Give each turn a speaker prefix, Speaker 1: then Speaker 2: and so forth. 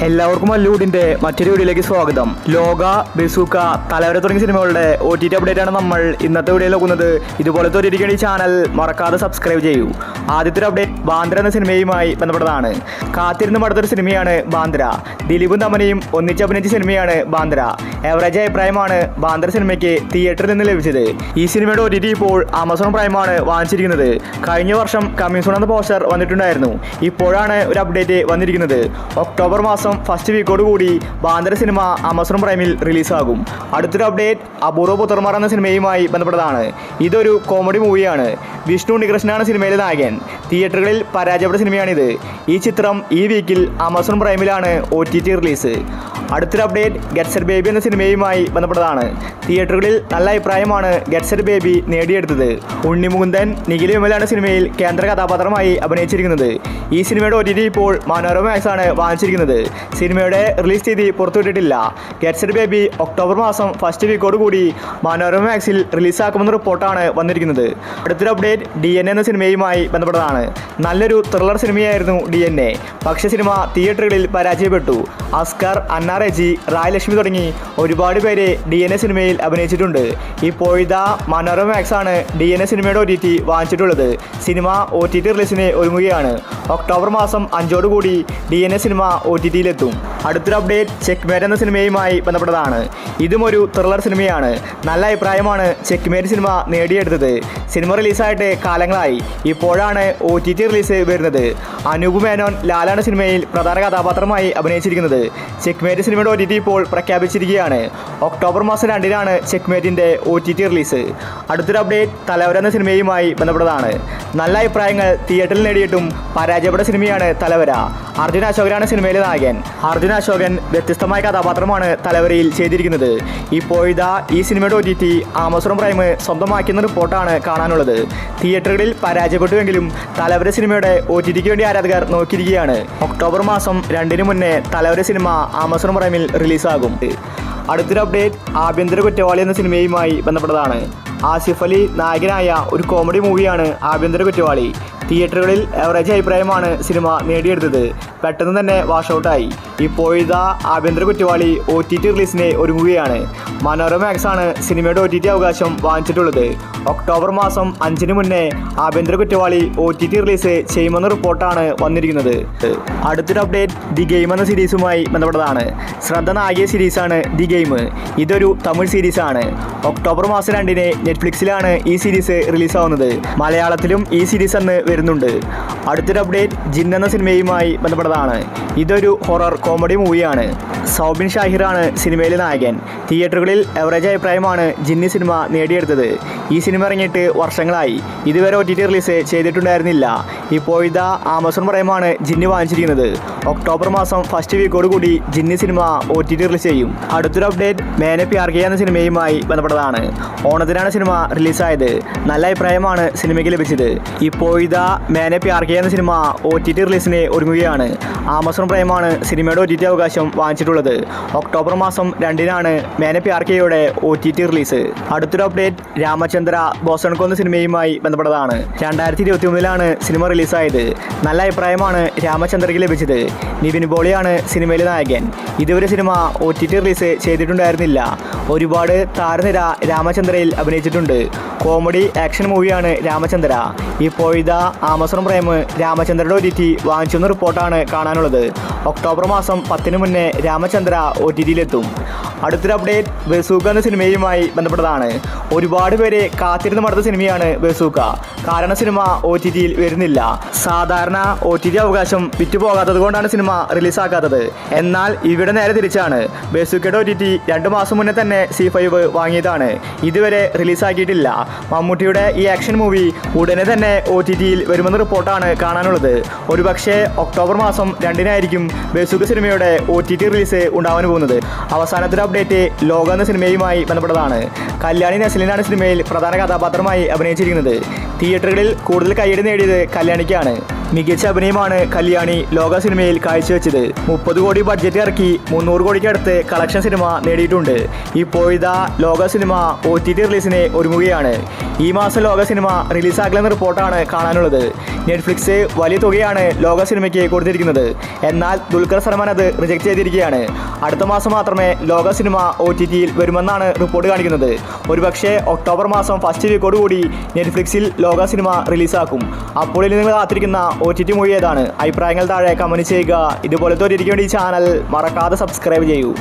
Speaker 1: എല്ലാവർക്കും മല്ലൂടിന്റെ മറ്റൊരു വീഡിയോയിലേക്ക് സ്വാഗതം. ലോക, ബസൂക്ക, തലവര തുടങ്ങിയ സിനിമകളുടെ OTT അപ്ഡേറ്റ് ആണ് നമ്മൾ ഇന്നത്തെ വീഡിയോയിൽ നോക്കുന്നത്. ഇതുപോലത്തെ ഒരു ഈ ചാനൽ മറക്കാതെ സബ്സ്ക്രൈബ് ചെയ്യൂ. ആദ്യത്തെ ഒരു അപ്ഡേറ്റ് ബാന്ദ്ര എന്ന സിനിമയുമായി ബന്ധപ്പെട്ടതാണ്. കാത്തിരുന്ന് മടുത്തൊരു സിനിമയാണ് ബാന്ദ്ര. ദിലീപും തമനയും ഒന്നിച്ച് അഭിനയിച്ച സിനിമയാണ് ബാന്ദ്ര. എവറേജ് അഭിപ്രായമാണ് ബാന്ദ്ര സിനിമയ്ക്ക് തിയേറ്ററിൽ നിന്ന് ലഭിച്ചത്. ഈ സിനിമയുടെ OTT ഇപ്പോൾ ആമസോൺ പ്രൈമാണ് വാങ്ങിച്ചിരിക്കുന്നത്. കഴിഞ്ഞ വർഷം കമ്മിങ് സൂൺ എന്ന പോസ്റ്റർ വന്നിട്ടുണ്ടായിരുന്നു. ഇപ്പോഴാണ് ഒരു അപ്ഡേറ്റ് വന്നിരിക്കുന്നത്. ഒക്ടോബർ മാസം ഫസ്റ്റ് വീക്കോട് കൂടി ബാന്ദ്ര സിനിമ ആമസോൺ പ്രൈമിൽ റിലീസാകും. അടുത്തൊരു അപ്ഡേറ്റ് അപൂർവ പുത്രന്മാർ എന്ന സിനിമയുമായി ബന്ധപ്പെട്ടതാണ്. ഇതൊരു കോമഡി മൂവിയാണ്. വിഷ്ണു ഉണ്ണികൃഷ്ണനാണ് സിനിമയിലെ നായകൻ. തിയേറ്ററുകളിൽ പരാജയപ്പെട്ട സിനിമയാണിത്. ഈ ചിത്രം ഈ വീക്കിൽ ആമസോൺ പ്രൈമിലാണ് OTT റിലീസ്. അടുത്തൊരു അപ്ഡേറ്റ് ഗെറ്റ് സെറ്റ് ബേബി എന്ന സിനിമയുമായി ബന്ധപ്പെട്ടതാണ്. തിയേറ്ററുകളിൽ നല്ല അഭിപ്രായമാണ് ഗെറ്റ് സെറ്റ് ബേബി നേടിയെടുത്തത്. ഉണ്ണിമുകുന്ദൻ, നിഖിൽ വിമലാണ് സിനിമയിൽ കേന്ദ്ര കഥാപാത്രമായി അഭിനയിച്ചിരിക്കുന്നത്. ഈ സിനിമയുടെ OTT ഇപ്പോൾ മനോരമ മാക്സ് ആണ് വാങ്ങിച്ചിരിക്കുന്നത്. സിനിമയുടെ റിലീസ് തീയതി പുറത്തുവിട്ടിട്ടില്ല. ഗെറ്റ് സെറ്റ് ബേബി ഒക്ടോബർ മാസം ഫസ്റ്റ് വീക്കോട് കൂടി മനോരമ മാക്സിൽ റിലീസാക്കുമെന്ന റിപ്പോർട്ടാണ് വന്നിരിക്കുന്നത്. അടുത്തൊരു അപ്ഡേറ്റ് DNA എന്ന സിനിമയുമായി ബന്ധപ്പെട്ടതാണ്. നല്ലൊരു ത്രില്ലർ സിനിമയായിരുന്നു DNA. പക്ഷേ സിനിമ തിയേറ്ററുകളിൽ പരാജയപ്പെട്ടു. അസ്കർ, അന്ന റെജി, റായ് ലക്ഷ്മി തുടങ്ങി ഒരുപാട് പേര് DNA സിനിമയിൽ അഭിനയിച്ചിട്ടുണ്ട്. ഇപ്പോഴത്തെ മനോരമ മാക്സ് ആണ് DNA സിനിമയുടെ OTT വാങ്ങിച്ചിട്ടുള്ളത്. സിനിമ OTT റിലീസിന് ഒരുങ്ങുകയാണ്. ഒക്ടോബർ മാസം 5 കൂടി DNA സിനിമ OTTയിലെത്തും. അടുത്തൊരു അപ്ഡേറ്റ് ചെക്ക്മേറ്റ് എന്ന സിനിമയുമായി ബന്ധപ്പെട്ടതാണ്. ഇതും ഒരു ത്രില്ലർ സിനിമയാണ്. നല്ല അഭിപ്രായമാണ് ചെക്ക്മേറ്റ് സിനിമ നേടിയെടുത്തത്. സിനിമ റിലീസായിട്ട് കാലങ്ങളായി. ഇപ്പോഴാണ് OTT റിലീസ് വരുന്നത്. അനൂപ് മേനോൻ ലാലാണ് സിനിമയിൽ പ്രധാന കഥാപാത്രമായി അഭിനയിച്ചിരിക്കുന്നത്. ചെക്ക്മേറ്റ് സിനിമയുടെ OTT ഇപ്പോൾ പ്രഖ്യാപിച്ചിരിക്കുകയാണ്. ഒക്ടോബർ മാസം 2-നാണ് ചെക്ക്മേറ്റിൻ്റെ OTT റിലീസ്. അടുത്തൊരു അപ്ഡേറ്റ് തലവര എന്ന സിനിമയുമായി ബന്ധപ്പെട്ടതാണ്. നല്ല അഭിപ്രായങ്ങൾ തിയേറ്ററിൽ നേടിയിട്ടും പരാജയപ്പെട്ട സിനിമയാണ് തലവര. അർജുൻ അശോകനാണ് സിനിമയിലെ നായകൻ. അർജുൻ അശോകൻ വ്യത്യസ്തമായ കഥാപാത്രമാണ് തലവരയിൽ ചെയ്തിരിക്കുന്നത്. ഇപ്പോഴത്തെ ഈ സിനിമയുടെ OTT ആമസോൺ പ്രൈം സ്വന്തമാക്കിയെന്ന റിപ്പോർട്ടാണ് കാണാനുള്ളത്. തിയേറ്ററുകളിൽ പരാജയപ്പെട്ടുവെങ്കിലും തലവര സിനിമയുടെ OTTക്ക് വേണ്ടി ആരാധകർ നോക്കിയിരിക്കുകയാണ്. ഒക്ടോബർ മാസം 2-ന് മുന്നേ തലവര സിനിമ ആമസോൺ പ്രൈമിൽ റിലീസാകും. അടുത്തൊരു അപ്ഡേറ്റ് ആഭ്യന്തര കുറ്റവാളി എന്ന സിനിമയുമായി ബന്ധപ്പെട്ടതാണ്. ആസിഫ് അലി നായകനായ ഒരു കോമഡി മൂവിയാണ് ആഭ്യന്തര കുറ്റവാളി. തിയേറ്ററുകളിൽ എവറേജ് അഭിപ്രായമാണ് സിനിമ നേടിയെടുത്തത്. പെട്ടെന്ന് തന്നെ വാഷൗട്ടായി. ഇപ്പോഴത്തെ ആഭ്യന്തര കുറ്റവാളി OTT റിലീസിന് ഒരുങ്ങുകയാണ്. മനോരമ മാക്സ് ആണ് സിനിമയുടെ OTT അവകാശം വാങ്ങിച്ചിട്ടുള്ളത്. ഒക്ടോബർ മാസം 5-ന് മുന്നേ ആഭ്യന്തര കുറ്റവാളി OTT റിലീസ് ചെയ്യുമെന്ന റിപ്പോർട്ടാണ് വന്നിരിക്കുന്നത്. അടുത്തൊരു അപ്ഡേറ്റ് ദി ഗെയിം എന്ന സീരീസുമായി ബന്ധപ്പെട്ടതാണ്. ശ്രദ്ധ നായക സീരീസാണ് ദി ഗെയിം. ഇതൊരു തമിഴ് സീരീസാണ്. ഒക്ടോബർ മാസം 2-ന് നെറ്റ്ഫ്ലിക്സിലാണ് ഈ സീരീസ് റിലീസാവുന്നത്. മലയാളത്തിലും ഈ സീരീസ് അന്ന് വരുന്നുണ്ട്. അടുത്തൊരു അപ്ഡേറ്റ് ജിൻ എന്ന സിനിമയുമായി ബന്ധപ്പെട്ടതാണ്. ഇതൊരു ഹൊറർ കോമഡി മൂവിയാണ്. സൗബിൻ ഷാഹിറാണ് സിനിമയിലെ നായകൻ. തിയേറ്ററുകളിൽ എവറേജ് അഭിപ്രായമാണ് ജിന്നി സിനിമ നേടിയെടുത്തത്. ഈ സിനിമ ഇറങ്ങിയിട്ട് വർഷങ്ങളായി. ഇതുവരെ OTT റിലീസ് ചെയ്തിട്ടുണ്ടായിരുന്നില്ല. ഇപ്പോഴത്തെ ആമസോൺ പ്രൈമാണ് ജിന്നി വാങ്ങിച്ചിരിക്കുന്നത്. ഒക്ടോബർ മാസം ഫസ്റ്റ് വീക്കോട് കൂടി ജിന്നി സിനിമ OTT റിലീസ് ചെയ്യും. അടുത്തൊരു അപ്ഡേറ്റ് മേനെ പ്യാർ കിയ എന്ന സിനിമയുമായി ബന്ധപ്പെട്ടതാണ്. ഓണത്തിനാണ് സിനിമ റിലീസായത്. നല്ല അഭിപ്രായമാണ് സിനിമയ്ക്ക് ലഭിച്ചത്. ഇപ്പോഴത്തെ മേനെ പ്യാർ കിയ എന്ന സിനിമ OTT റിലീസിന് ഒരുങ്ങുകയാണ്. ആമസോൺ പ്രൈമാണ് സിനിമയുടെ OTT അവകാശം വാങ്ങിച്ചിട്ടുള്ളത്. ഒക്ടോബർ മാസം 2-നാണ് മേനെ പ്യാർ കിയയുടെ OTT റിലീസ്. അടുത്തൊരു അപ്ഡേറ്റ് രാമചന്ദ്ര ബോസൺകോ എന്ന സിനിമയുമായി ബന്ധപ്പെട്ടതാണ്. 2023-ലാണ് സിനിമ റിലീസായത്. നല്ല അഭിപ്രായമാണ് രാമചന്ദ്രയ്ക്ക് ലഭിച്ചത്. നിവിൻ പോളിയാണ് സിനിമയിലെ നായകൻ. ഇതുവരെ സിനിമ OTT റിലീസ് ചെയ്തിട്ടുണ്ടായിരുന്നില്ല. ഒരുപാട് താരനിര രാമചന്ദ്രയിൽ അഭിനയിച്ചിട്ടുണ്ട്. കോമഡി ആക്ഷൻ മൂവിയാണ് രാമചന്ദ്ര. ഇപ്പോഴത്തെ ആമസോൺ പ്രൈം രാമചന്ദ്രയുടെ OTT വാങ്ങിച്ചെന്ന റിപ്പോർട്ടാണ് കാണാനുള്ളത്. ഒക്ടോബർ മാസം 10-ന് മുന്നേ രാമചന്ദ്ര OTTയിലെത്തും. അടുത്തൊരു അപ്ഡേറ്റ് ബസൂക്ക എന്ന സിനിമയുമായി ബന്ധപ്പെട്ടതാണ്. ഒരുപാട് പേര് കാത്തിരുന്ന് മടുത്ത സിനിമയാണ് ബസൂക്ക. കാരണം സിനിമ OTTയിൽ വരുന്നില്ല. സാധാരണ OTT അവകാശം വിറ്റുപോകാത്തത് കൊണ്ടാണ് സിനിമ റിലീസാക്കാത്തത്. എന്നാൽ ഇവിടെ നേരെ തിരിച്ചാണ്. ബസൂക്കയുടെ OTT 2 മാസം മുന്നേ തന്നെ C5 വാങ്ങിയതാണ്. ഇതുവരെ റിലീസാക്കിയിട്ടില്ല. മമ്മൂട്ടിയുടെ ഈ ആക്ഷൻ മൂവി ഉടനെ തന്നെ OTTയിൽ വരുമെന്ന റിപ്പോർട്ടാണ് കാണാനുള്ളത്. ഒരുപക്ഷെ ഒക്ടോബർ മാസം 2-നായിരിക്കും ബസൂക്ക സിനിമയുടെ OTT റിലീസ് ഉണ്ടാവാൻ പോകുന്നത്. അവസാനത്തെ അപ്ഡേറ്റ് ലോക എന്ന സിനിമയുമായി ബന്ധപ്പെട്ടതാണ്. കല്യാണി നസ്ലിനാണ് സിനിമയിൽ പ്രധാന കഥാപാത്രമായി അഭിനയിച്ചിരിക്കുന്നത്. തിയേറ്ററുകളിൽ കൂടുതൽ കയ്യടി നേടിയത് കല്യാണിക്കാണ്. മികച്ച അഭിനയമാണ് കല്യാണി ലോക സിനിമയിൽ കാഴ്ചവെച്ചത്. 30 കോടി ബഡ്ജറ്റ് ഇറക്കി 300 കോടിക്കടുത്ത് കളക്ഷൻ സിനിമ നേടിയിട്ടുണ്ട്. ഇപ്പോഴിതാ ലോക സിനിമ OTT റിലീസിന് ഒരുങ്ങുകയാണ്. ഈ മാസം ലോക സിനിമ റിലീസാക്കില്ലെന്ന റിപ്പോർട്ടാണ് കാണാനുള്ളത്. നെറ്റ്ഫ്ലിക്സ് വലിയ തുകയാണ് ലോക സിനിമയ്ക്ക് കൊടുത്തിരിക്കുന്നത്. എന്നാൽ ദുൽഖർ സൽമാൻ അത് റിജക്ട് ചെയ്തിരിക്കുകയാണ്. അടുത്ത മാസം മാത്രമേ ലോക സിനിമ OTTയിൽ വരുമെന്നാണ് റിപ്പോർട്ട് കാണിക്കുന്നത്. ഒരുപക്ഷെ ഒക്ടോബർ മാസം ഫസ്റ്റ് വീക്കോടുകൂടി നെറ്റ്ഫ്ലിക്സിൽ ലോക സിനിമ റിലീസാക്കും. അപ്പോൾ നിങ്ങൾ കാത്തിരിക്കുന്ന OTT മൂവി ഏതാണ്? അഭിപ്രായങ്ങൾ താഴെ കമന്റ് ചെയ്യുക. ഇതുപോലത്തെ ഒരു ചാനൽ മറക്കാതെ സബ്സ്ക്രൈബ് ചെയ്യൂ.